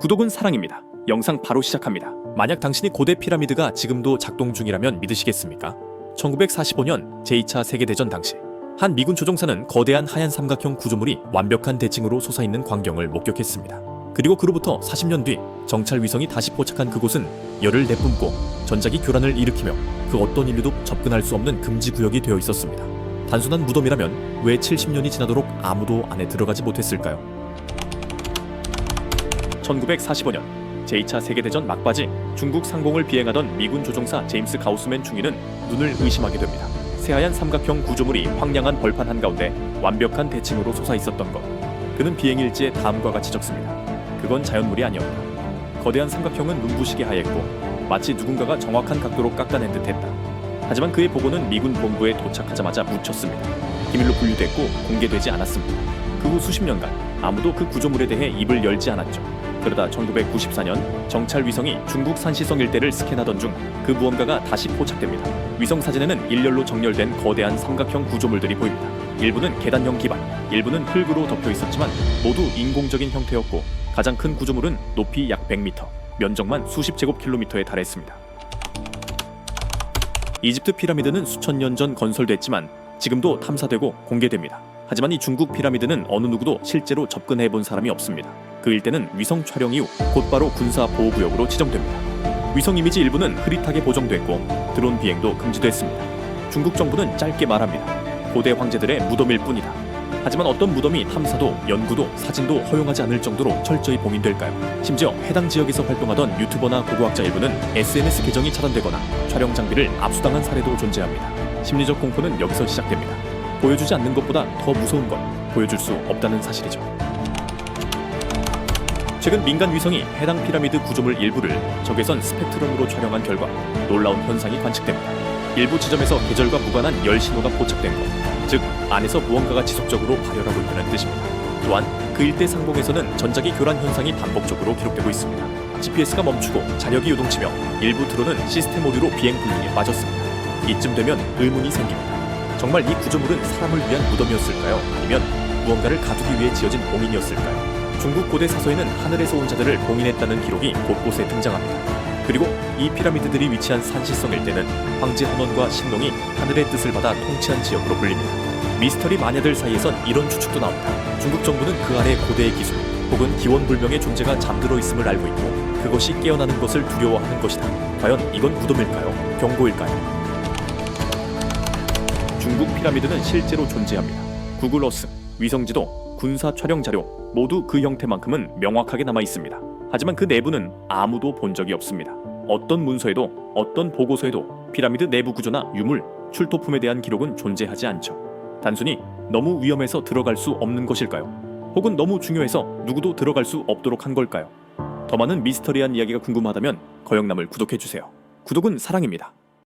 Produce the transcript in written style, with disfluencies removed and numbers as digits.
구독은 사랑입니다. 영상 바로 시작합니다. 만약 당신이 고대 피라미드가 지금도 작동 중이라면 믿으시겠습니까? 1945년 제2차 세계대전 당시 한 미군 조종사는 거대한 하얀 삼각형 구조물이 완벽한 대칭으로 솟아있는 광경을 목격했습니다. 그리고 그로부터 40년 뒤 정찰 위성이 다시 포착한 그곳은 열을 내뿜고 전자기 교란을 일으키며 그 어떤 인류도 접근할 수 없는 금지 구역이 되어 있었습니다. 단순한 무덤이라면 왜 70년이 지나도록 아무도 안에 들어가지 못했을까요? 1945년 제2차 세계대전 막바지 중국 상공을 비행하던 미군 조종사 제임스 가우스맨 중위는 눈을 의심하게 됩니다. 새하얀 삼각형 구조물이 황량한 벌판 한가운데 완벽한 대칭으로 솟아있었던 것. 그는 비행일지에 다음과 같이 적습니다. 그건 자연물이 아니었다. 거대한 삼각형은 눈부시게 하얘고 마치 누군가가 정확한 각도로 깎아낸 듯했다. 하지만 그의 보고는 미군 본부에 도착하자마자 묻혔습니다. 기밀로 분류됐고 공개되지 않았습니다. 그 후 수십 년간 아무도 그 구조물에 대해 입을 열지 않았죠. 그러다 1994년 정찰 위성이 중국 산시성 일대를 스캔하던 중 그 무언가가 다시 포착됩니다. 위성 사진에는 일렬로 정렬된 거대한 삼각형 구조물들이 보입니다. 일부는 계단형 기반, 일부는 흙으로 덮여 있었지만 모두 인공적인 형태였고 가장 큰 구조물은 높이 약 100m, 면적만 수십 제곱킬로미터에 달했습니다. 이집트 피라미드는 수천 년 전 건설됐지만 지금도 탐사되고 공개됩니다. 하지만 이 중국 피라미드는 어느 누구도 실제로 접근해 본 사람이 없습니다. 그 일대는 위성 촬영 이후 곧바로 군사 보호구역으로 지정됩니다. 위성 이미지 일부는 흐릿하게 보정됐고 드론 비행도 금지됐습니다. 중국 정부는 짧게 말합니다. 고대 황제들의 무덤일 뿐이다. 하지만 어떤 무덤이 탐사도 연구도 사진도 허용하지 않을 정도로 철저히 봉인될까요? 심지어 해당 지역에서 활동하던 유튜버나 고고학자 일부는 SNS 계정이 차단되거나 촬영 장비를 압수당한 사례도 존재합니다. 심리적 공포는 여기서 시작됩니다. 보여주지 않는 것보다 더 무서운 건 보여줄 수 없다는 사실이죠. 최근 민간 위성이 해당 피라미드 구조물 일부를 적외선 스펙트럼으로 촬영한 결과 놀라운 현상이 관측됩니다. 일부 지점에서 계절과 무관한 열 신호가 포착된 것, 즉 안에서 무언가가 지속적으로 발열하고 있다는 뜻입니다. 또한 그 일대 상공에서는 전자기 교란 현상이 반복적으로 기록되고 있습니다. GPS가 멈추고 자력이 요동치며 일부 드론은 시스템 오류로 비행 불능에 빠졌습니다. 이쯤 되면 의문이 생깁니다. 정말 이 구조물은 사람을 위한 무덤이었을까요? 아니면 무언가를 가두기 위해 지어진 봉인이었을까요? 중국 고대 사서에는 하늘에서 온 자들을 봉인했다는 기록이 곳곳에 등장합니다. 그리고 이 피라미드들이 위치한 산시성 일대는 황제 헌원과 신농이 하늘의 뜻을 받아 통치한 지역으로 불립니다. 미스터리 마녀들 사이에선 이런 추측도 나옵니다. 중국 정부는 그 아래 고대의 기술 혹은 기원불명의 존재가 잠들어 있음을 알고 있고 그것이 깨어나는 것을 두려워하는 것이다. 과연 이건 무덤일까요? 경고일까요? 중국 피라미드는 실제로 존재합니다. 구글 어스, 위성지도, 군사 촬영 자료 모두 그 형태만큼은 명확하게 남아 있습니다. 하지만 그 내부는 아무도 본 적이 없습니다. 어떤 문서에도 어떤 보고서에도 피라미드 내부 구조나 유물, 출토품에 대한 기록은 존재하지 않죠. 단순히 너무 위험해서 들어갈 수 없는 것일까요? 혹은 너무 중요해서 누구도 들어갈 수 없도록 한 걸까요? 더 많은 미스터리한 이야기가 궁금하다면 거영남을 구독해주세요. 구독은 사랑입니다.